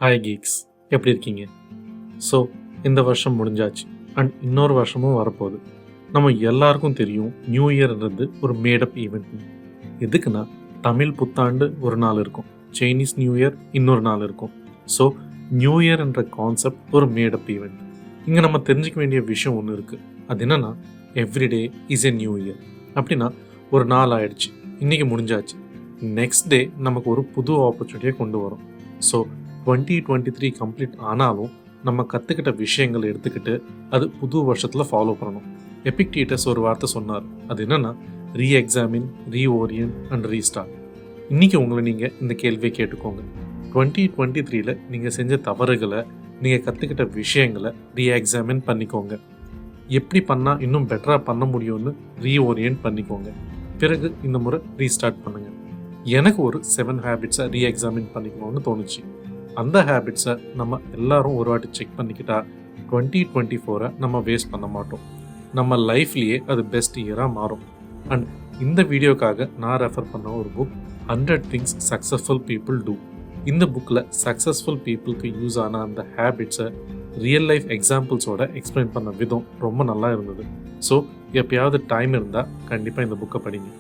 Hi Geeks, எப்படி இருக்கீங்க? So இந்த வருஷம் முடிஞ்சாச்சு அண்ட் இன்னொரு வருஷமும் வரப்போகுது. நம்ம எல்லாருக்கும் தெரியும் நியூ இயர்ன்றது ஒரு மேடப் ஈவெண்ட். எதுக்குன்னா தமிழ் புத்தாண்டு ஒரு நாள் இருக்கும், சைனீஸ் நியூ இயர் இன்னொரு நாள் இருக்கும். ஸோ நியூ இயர்ன்ற கான்செப்ட் ஒரு மேடப் ஈவெண்ட். இங்கே நம்ம தெரிஞ்சிக்க வேண்டிய விஷயம் ஒன்று இருக்குது. அது என்னென்னா everyday is a new year. அப்படின்னா ஒரு நாள் ஆயிடுச்சு, இன்றைக்கி முடிஞ்சாச்சு, நெக்ஸ்ட் டே நமக்கு ஒரு புது ஆப்பர்ச்சுனிட்டியை கொண்டு வரும். ஸோ 2023 கம்ப்ளீட் ஆனாலும் நம்ம கற்றுக்கிட்ட விஷயங்களை எடுத்துக்கிட்டு அது புது வருஷத்தில் ஃபாலோ பண்ணணும். எபிக்டீட்டஸ் ஒரு வார்த்தை சொன்னார். அது என்னென்னா ரீஎக்ஸாமின், ரீஓரியன்ட் அண்ட் ரீஸ்டார்ட். இன்றைக்கி உங்களை நீங்கள் இந்த கேள்வியை கேட்டுக்கோங்க. 2023ல் நீங்கள் செஞ்ச தவறுகளை, நீங்கள் கற்றுக்கிட்ட விஷயங்களை ரீஎக்ஸாமின் பண்ணிக்கோங்க. எப்படி பண்ணால் இன்னும் பெட்டராக பண்ண முடியும்னு ரீஓரியன்ட் பண்ணிக்கோங்க. பிறகு இந்த முறை ரீஸ்டார்ட் பண்ணுங்கள். எனக்கு ஒரு 7 ஹேபிட்ஸை ரீஎக்ஸாமின் பண்ணிக்கணும்னு தோணுச்சு. அந்த ஹேபிட்ஸை நம்ம எல்லாரும் ஒரு வாட்டி செக் பண்ணிக்கிட்டா 2024 நம்ம வேஸ்ட் பண்ண மாட்டோம். நம்ம லைஃப்லேயே அது பெஸ்ட் இயராக மாறும். அண்ட் இந்த வீடியோக்காக நான் ரெஃபர் பண்ண ஒரு book 100 things successful people do. இந்த புக்கில் சக்ஸஸ்ஃபுல் பீப்புளுக்கு யூஸ் ஆன அந்த ஹேபிட்ஸை ரியல் லைஃப் எக்ஸாம்பிள்ஸோட எக்ஸ்பிளைன் பண்ண விதம் ரொம்ப நல்லா இருந்தது. ஸோ எப்பயாவது டைம் இருந்தால் கண்டிப்பாக இந்த புக்கை படிங்க.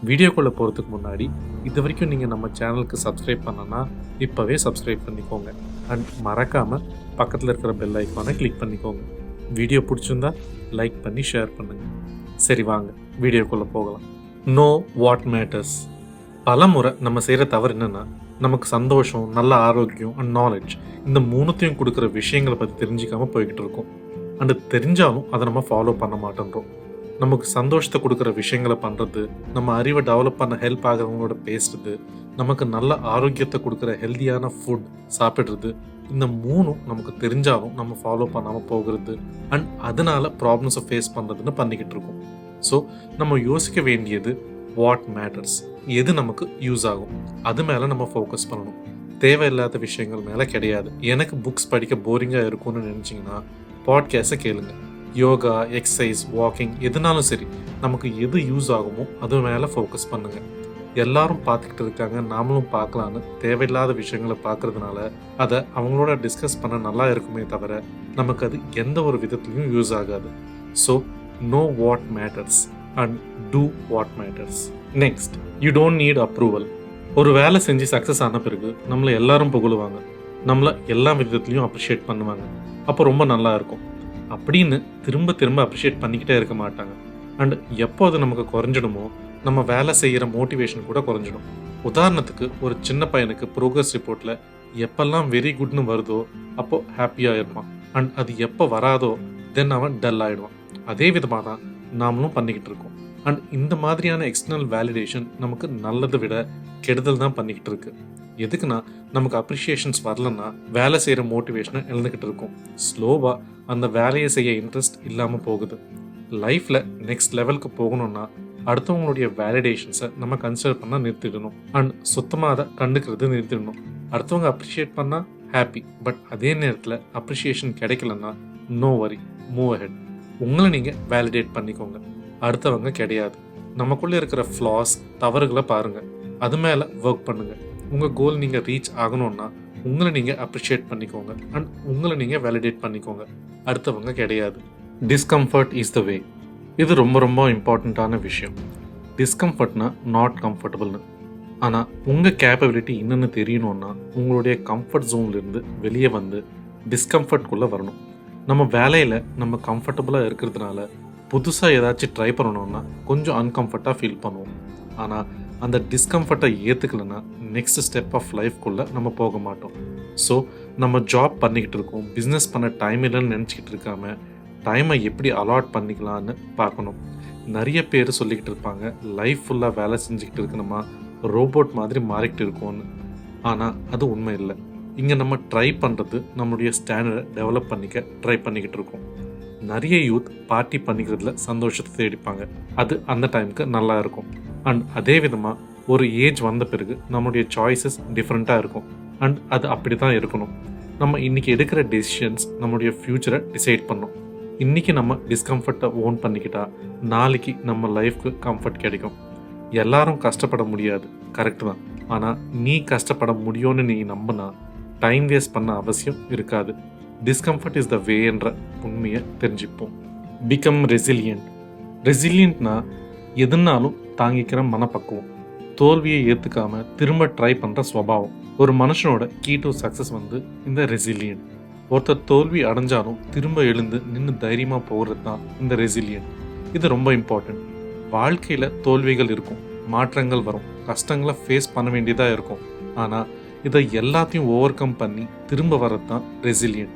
வீடியோக்குள்ளே போகிறதுக்கு முன்னாடி இது வரைக்கும் நீங்கள் நம்ம சேனலுக்கு சப்ஸ்கிரைப் பண்ணனா இப்போவே சப்ஸ்கிரைப் பண்ணிக்கோங்க. அண்ட் மறக்காமல் பக்கத்தில் இருக்கிற பெல் ஐக்கானை கிளிக் பண்ணிக்கோங்க. வீடியோ பிடிச்சிருந்தா லைக் பண்ணி ஷேர் பண்ணுங்கள். சரி, வாங்க வீடியோக்குள்ளே போகலாம். No what matters. பல முறை நம்ம செய்கிற தவறு என்னென்னா, நமக்கு சந்தோஷம், நல்ல ஆரோக்கியம் அண்ட் நாலேஜ், இந்த மூணுத்தையும் கொடுக்குற விஷயங்களை பற்றி தெரிஞ்சிக்காமல் போய்கிட்டு இருக்கோம். அண்டு தெரிஞ்சாலும் அதை நம்ம ஃபாலோ பண்ண மாட்டேன்றோம். நமக்கு சந்தோஷத்தை கொடுக்குற விஷயங்களை பண்ணுறது, நம்ம அறிவை டெவலப் பண்ண ஹெல்ப் ஆகிறவங்களோட பேசுறது, நமக்கு நல்ல ஆரோக்கியத்தை கொடுக்குற ஹெல்த்தியான ஃபுட் சாப்பிட்றது, இந்த மூணும் நமக்கு தெரிஞ்சாலும் நம்ம ஃபாலோ பண்ணாமல் போகிறது அண்ட் அதனால ப்ராப்ளம்ஸை ஃபேஸ் பண்ணுறதுன்னு பண்ணிக்கிட்டு இருக்கோம். ஸோ நம்ம யோசிக்க வேண்டியது வாட் மேட்டர்ஸ், எது நமக்கு யூஸ் ஆகும், அது மேலே நம்ம ஃபோக்கஸ் பண்ணணும். தேவையில்லாத விஷயங்கள் மேலே கிடையாது. எனக்கு புக்ஸ் படிக்க போரிங்காக இருக்கும்னு நினச்சிங்கன்னா பாட்காஸ்ட்டை கேளுங்க. யோகா, எக்ஸசைஸ், வாக்கிங், எதுனாலும் சரி, நமக்கு எது யூஸ் ஆகுமோ அது மேலே ஃபோக்கஸ் பண்ணுங்கள். எல்லாரும் பார்த்துக்கிட்டு இருக்காங்க, நாமளும் பார்க்கலான்னு தேவையில்லாத விஷயங்களை பார்க்கறதுனால அதை அவங்களோட டிஸ்கஸ் பண்ண நல்லா இருக்குமே தவிர நமக்கு அது எந்த ஒரு விதத்துலையும் யூஸ் ஆகாது. So know what matters and do what matters. Next, you don't need approval. ஒரு வேலை செஞ்சு சக்ஸஸ் ஆன பிறகு நம்மளை எல்லாரும் புகழுவாங்க, நம்மளை எல்லா விதத்துலையும் அப்ரிஷியேட் பண்ணுவாங்க. அப்போ ரொம்ப நல்லா இருக்கும் அப்படின்னு திரும்ப திரும்ப அப்ரிஷியேட் பண்ணிக்கிட்டே இருக்க மாட்டாங்க. அண்ட் எப்போ அது நமக்கு குறைஞ்சிடுமோ நம்ம வேலை செய்கிற மோட்டிவேஷன் கூட குறைஞ்சிடும். உதாரணத்துக்கு, ஒரு சின்ன பையனுக்கு ப்ரோக்ரஸ் ரிப்போர்ட்டில் எப்பெல்லாம் வெரி குட்னு வருதோ அப்போ ஹாப்பியாக இருப்பான். அண்ட் அது எப்போ வராதோ தென் அவன் டல் ஆகிடுவான். அதே விதமாக தான் நாமளும் பண்ணிக்கிட்டு இருக்கோம். அண்ட் இந்த மாதிரியான எக்ஸ்டர்னல் வேலிடேஷன் நமக்கு நல்லதை விட கெடுதல் தான் பண்ணிக்கிட்டு இருக்கு. எதுக்குன்னா, நமக்கு அப்ரிஷியேஷன்ஸ் வரலன்னா வேலை செய்கிற மோட்டிவேஷனை இழந்துக்கிட்டு இருக்கோம். ஸ்லோவாக அந்த வேலையை செய்ய இன்ட்ரெஸ்ட் இல்லாமல் போகுது. லைஃப்பில் நெக்ஸ்ட் லெவலுக்கு போகணும்னா அடுத்தவங்களுடைய வேலிடேஷன்ஸை நம்ம கன்சிடர் பண்ணால் நிறுத்திடணும். அண்ட் சுத்தமாக அதை கண்டுக்கிறது நிறுத்திடணும். அடுத்தவங்க அப்ரிஷியேட் பண்ணால் ஹாப்பி, பட் அதே நேரத்தில் அப்ரிஷியேஷன் கிடைக்கலன்னா நோ வரி, மூவ் அஹெட். உங்களை நீங்கள் வேலிடேட் பண்ணிக்கோங்க, அடுத்தவங்க கிடையாது. நமக்குள்ளே இருக்கிற ஃப்ளாஸ், தவறுகளை பாருங்கள், அது மேலே ஒர்க் பண்ணுங்கள். உங்கள் கோல் நீங்கள் ரீச் ஆகணும்னா உங்களை நீங்கள் அப்ரிஷியேட் பண்ணிக்கோங்க அண்ட் உங்களை நீங்கள் வேலிடேட் பண்ணிக்கோங்க, அடுத்தவங்க கிடையாது. டிஸ்கம்ஃபர்ட் இஸ் த வே. இது ரொம்ப ரொம்ப இம்பார்ட்டண்ட்டான விஷயம். டிஸ்கம்ஃபர்ட்னா நாட் கம்ஃபர்டபுள்னு. ஆனால் உங்கள் கேப்பபிலிட்டி என்னென்னு தெரியணுன்னா உங்களுடைய கம்ஃபர்ட் ஜோன்லேருந்து வெளியே வந்து டிஸ்கம்ஃபர்ட்குள்ளே வரணும். நம்ம வேலையில் நம்ம கம்ஃபர்டபுளாக இருக்கிறதுனால புதுசாக ஏதாச்சும் ட்ரை பண்ணணும்னா கொஞ்சம் அன்கம்ஃபர்ட்டாக ஃபீல் பண்ணுவோம். ஆனால் அந்த டிஸ்கம்ஃபர்ட்டை ஏற்றுக்கலைன்னா நெக்ஸ்ட் ஸ்டெப் ஆஃப் லைஃப்குள்ளே நம்ம போக மாட்டோம். ஸோ நம்ம ஜாப் பண்ணிக்கிட்டு இருக்கோம், பிஸ்னஸ் பண்ண டைம் இல்லைன்னு நினச்சிக்கிட்டு இருக்காம டைமை எப்படி அலாட் பண்ணிக்கலான்னு பார்க்கணும். நிறைய பேர் சொல்லிக்கிட்டு இருப்பாங்க, லைஃப் ஃபுல்லாக வேலை செஞ்சுக்கிட்டு இருக்கு, நம்ம ரோபோட் மாதிரி மாறிக்கிட்டு இருக்கோன்னு. ஆனால் அது உண்மை இல்லை. இங்கே நம்ம ட்ரை பண்ணுறது நம்மளுடைய ஸ்டாண்டர்டை டெவலப் பண்ணிக்க ட்ரை பண்ணிக்கிட்டு இருக்கோம். நிறைய யூத் பார்ட்டி பண்ணிக்கிறதுல சந்தோஷத்தை தேடிப்பாங்க, அது அந்த டைமுக்கு நல்லா இருக்கும். அண்ட் அதே விதமாக ஒரு ஏஜ் வந்த பிறகு நம்மளுடைய சாய்ஸஸ் டிஃப்ரெண்ட்டாக இருக்கும். அண்ட் அது அப்படி தான் இருக்கணும். நம்ம இன்றைக்கி எடுக்கிற டெசிஷன்ஸ் நம்மளுடைய ஃப்யூச்சரை டிசைட் பண்ணோம். இன்றைக்கி நம்ம டிஸ்கம்ஃபர்ட்டை ஓன் பண்ணிக்கிட்டா நாளைக்கு நம்ம லைஃப்க்கு கம்ஃபர்ட் கிடைக்கும். எல்லாரும் கஷ்டப்பட முடியாது, கரெக்டு தான். ஆனால் நீ கஷ்டப்பட முடியும்னு நீ நம்பினா டைம் வேஸ்ட் பண்ண அவசியம் இருக்காது. டிஸ்கம்ஃபர்ட் இஸ் த வேன்ற உண்மையை தெரிஞ்சுப்போம். Become resilient. ரெசிலியன்ட்னா எதுனாலும் தாங்கிக்கிற மனப்பக்குவம், தோல்வியை ஏற்றுக்காம திரும்ப ட்ரை பண்ணுற சுவாவம். ஒரு மனுஷனோட கீ டு சக்ஸஸ் இந்த ரெசிலியன்ட். ஒருத்தர் தோல்வி அடைஞ்சாலும் திரும்ப எழுந்து நின்று தைரியமாக போகிறது தான் இந்த ரெசிலியன்ட். இது ரொம்ப இம்பார்ட்டன்ட். வாழ்க்கையில் தோல்விகள் இருக்கும், மாற்றங்கள் வரும், கஷ்டங்களை ஃபேஸ் பண்ண வேண்டியதாக இருக்கும். ஆனால் இதை எல்லாத்தையும் ஓவர் கம் பண்ணி திரும்ப வர்றது தான் ரெசிலியன்ட்.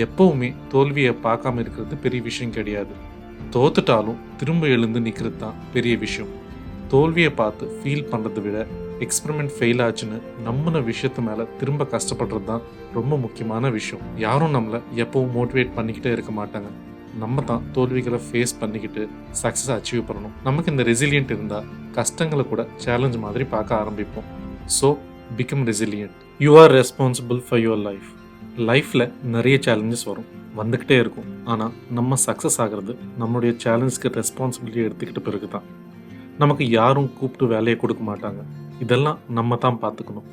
எப்போவுமே தோல்வியை பார்க்காம இருக்கிறது பெரிய விஷயம் கிடையாது. தோத்துட்டாலும் திரும்ப எழுந்து நிற்கிறது தான் பெரிய விஷயம். தோல்வியை பார்த்து ஃபீல் பண்ணுறதை விட எக்ஸ்பெரிமெண்ட் ஃபெயில் ஆச்சுன்னு நம்பின விஷயத்து மேலே திரும்ப கஷ்டப்படுறது தான் ரொம்ப முக்கியமான விஷயம். யாரும் நம்மளை எப்பவும் மோட்டிவேட் பண்ணிக்கிட்டே இருக்க மாட்டாங்க. நம்ம தான் தோல்விகளை ஃபேஸ் பண்ணிக்கிட்டு சக்ஸஸ் அச்சீவ் பண்ணணும். நமக்கு இந்த ரெசிலியன்ட் இருந்தால் கஷ்டங்களை கூட சேலஞ்ச் மாதிரி பார்க்க ஆரம்பிப்போம். So become resilient. You are responsible for your life. லைஃப்பில் நிறைய சேலஞ்சஸ் வரும், வந்துக்கிட்டே இருக்கும். ஆனால் நம்ம சக்ஸஸ் ஆகிறது நம்மளுடைய சேலஞ்சுக்கு ரெஸ்பான்சிபிலிட்டி எடுத்துக்கிட்ட பிறகு தான். நமக்கு யாரும் கூப்பிட்டு வேலையை கொடுக்க மாட்டாங்க. இதெல்லாம் நம்ம தான் பார்த்துக்கணும்.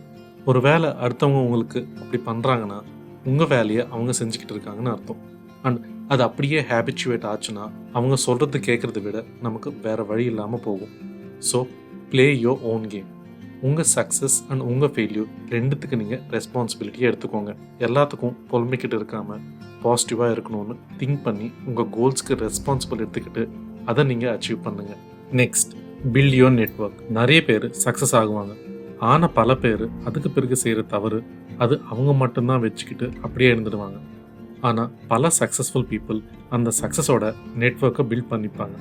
ஒரு வேலை அடுத்தவங்க உங்களுக்கு அப்படி பண்ணுறாங்கன்னா உங்கள் வேலையை அவங்க செஞ்சுக்கிட்டு இருக்காங்கன்னு அர்த்தம். அண்ட் அது அப்படியே ஹேபிச்சுவேட் ஆச்சுன்னா அவங்க சொல்கிறது கேட்குறத விட நமக்கு வேறு வழி இல்லாமல் போகும். So play your own game. உங்கள் சக்ஸஸ் அண்ட் உங்கள் ஃபெயில்யூர் ரெண்டுத்துக்கு நீங்கள் ரெஸ்பான்சிபிலிட்டியை எடுத்துக்கோங்க. எல்லாத்துக்கும் புலம்பிக்கிட்டு இருக்காமல் பாசிட்டிவாக இருக்கணும்னு திங்க் பண்ணி உங்கள் கோல்ஸ்க்கு ரெஸ்பான்சிபிள் எடுத்துக்கிட்டு அதை நீங்கள் அச்சீவ் பண்ணுங்கள். Next, build your network. நிறைய பேர் சக்ஸஸ் ஆகுவாங்க, ஆனால் பல பேர் அதுக்கு பிறகு செய்கிற தவறு அது அவங்க மட்டும்தான் வச்சுக்கிட்டு அப்படியே இருந்துடுவாங்க. ஆனால் பல சக்ஸஸ்ஃபுல் பீப்புள் அந்த சக்ஸஸோட நெட்வொர்க்கை பில்ட் பண்ணிப்பாங்க.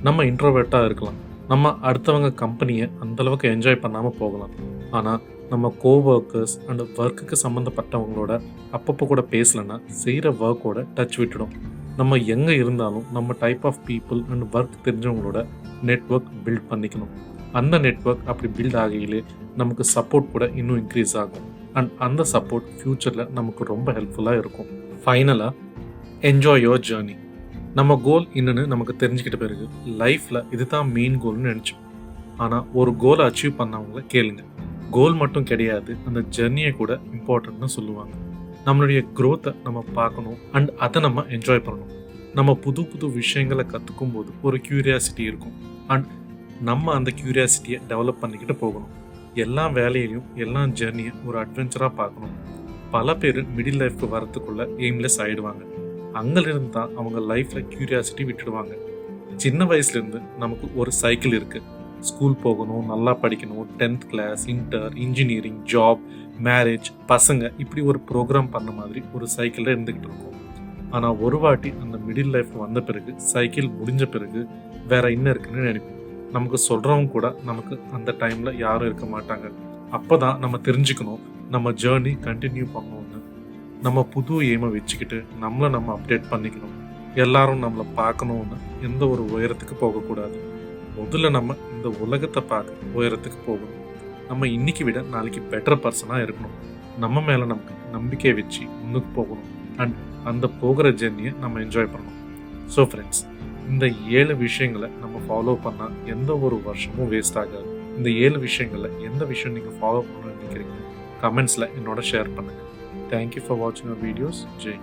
நம்ம இன்ட்ரோவர்ட்டாக இருக்கலாம், நம்ம அடுத்தவங்க கம்பெனியை அந்தளவுக்கு என்ஜாய் பண்ணாமல் போகலாம். ஆனால் நம்ம கோவொர்க்கர்ஸ் அண்ட் ஒர்க்குக்கு சம்மந்தப்பட்டவங்களோட அப்பப்போ கூட பேசலைன்னா செய்கிற ஒர்க்கோட டச் விட்டுடும். நம்ம எங்கே இருந்தாலும் நம்ம type of people and work தெரிஞ்சவங்களோட நெட்வொர்க் பில்ட் பண்ணிக்கணும். அந்த நெட்வொர்க் அப்படி பில்ட் ஆகையிலே நமக்கு சப்போர்ட் கூட இன்னும் இன்க்ரீஸ் ஆகும். அண்ட் அந்த சப்போர்ட் ஃப்யூச்சரில் நமக்கு ரொம்ப ஹெல்ப்ஃபுல்லாக இருக்கும். ஃபைனலாக, என்ஜாய் யுவர் ஜேர்னி. நம்ம கோல் என்னன்னு நமக்கு தெரிஞ்சுக்கிட்ட பிறகு லைஃப்பில் இதுதான் மெயின் கோல்னு நினச்சோம். ஆனால் ஒரு கோலை அச்சீவ் பண்ணவங்கள கேளுங்க, கோல் மட்டும் கிடையாது, அந்த ஜெர்னியை கூட இம்பார்ட்டன்ட்னு சொல்லுவாங்க. நம்மளுடைய க்ரோத்தை நம்ம பார்க்கணும் அண்ட் அதை நம்ம என்ஜாய் பண்ணணும். நம்ம புது புது விஷயங்களை கற்றுக்கும் போது ஒரு க்யூரியாசிட்டி இருக்கும் அண்ட் நம்ம அந்த க்யூரியாசிட்டியை டெவலப் பண்ணிக்கிட்டு போகணும். எல்லா வேலையிலையும் எல்லா ஜெர்னியும் ஒரு அட்வென்ச்சராக பார்க்கணும். பல பேர் மிடில் லைஃப்க்கு வரத்துக்குள்ள எய்ம்லெஸ் ஆகிடுவாங்க. அங்கிலிருந்து தான் அவங்க லைஃப்பில் க்யூரியாசிட்டி விட்டுடுவாங்க. சின்ன வயசுலேருந்து நமக்கு ஒரு சைக்கிள் இருக்குது. ஸ்கூல் போகணும், நல்லா படிக்கணும், 10th class, inter, engineering, job, marriage, பசங்க, இப்படி ஒரு ப்ரோக்ராம் பண்ண மாதிரி ஒரு சைக்கிளில் இருந்துக்கிட்டு இருக்கோம். ஆனால் ஒரு வாட்டி அந்த மிடில் லைஃப் வந்த பிறகு, சைக்கிள் முடிஞ்ச பிறகு வேற என்ன இருக்குன்னு நினைப்போம். நமக்கு சொல்கிறவங்க கூட நமக்கு அந்த டைமில் யாரும் இருக்க மாட்டாங்க. அப்போ தான் நம்ம தெரிஞ்சுக்கணும் நம்ம ஜேர்னி கண்டினியூ பண்ணணும்னு. நம்ம புது எய்மை வச்சுக்கிட்டு நம்மளை நம்ம அப்டேட் பண்ணிக்கணும். எல்லாரும் நம்மளை பார்க்கணுன்னு எந்த ஒரு உயரத்துக்கு போகக்கூடாது. முதல்ல நம்ம இந்த உலகத்தை பார்க்க உயரத்துக்கு போகணும். நம்ம இன்னைக்கு விட நாளைக்கு பெட்டர் பர்சனாக இருக்கணும். நம்ம மேலே நமக்கு நம்பிக்கையை வச்சு முன்னுக்கு போகணும் அண்ட் அந்த போகிற ஜெர்னியை நம்ம என்ஜாய் பண்ணணும். ஸோ ஃப்ரெண்ட்ஸ், இந்த 7 விஷயங்களை நம்ம ஃபாலோ பண்ணால் எந்த ஒரு வருஷமும் வேஸ்ட் ஆகாது. இந்த 7 விஷயங்களில் எந்த விஷயம் நீங்கள் ஃபாலோ பண்ணணும்னு நினைக்கிறீங்க கமெண்ட்ஸில் என்னோட ஷேர் பண்ணுங்கள். தேங்க்யூ ஃபார் வாட்சிங் அவர் வீடியோஸ். ஜெய்.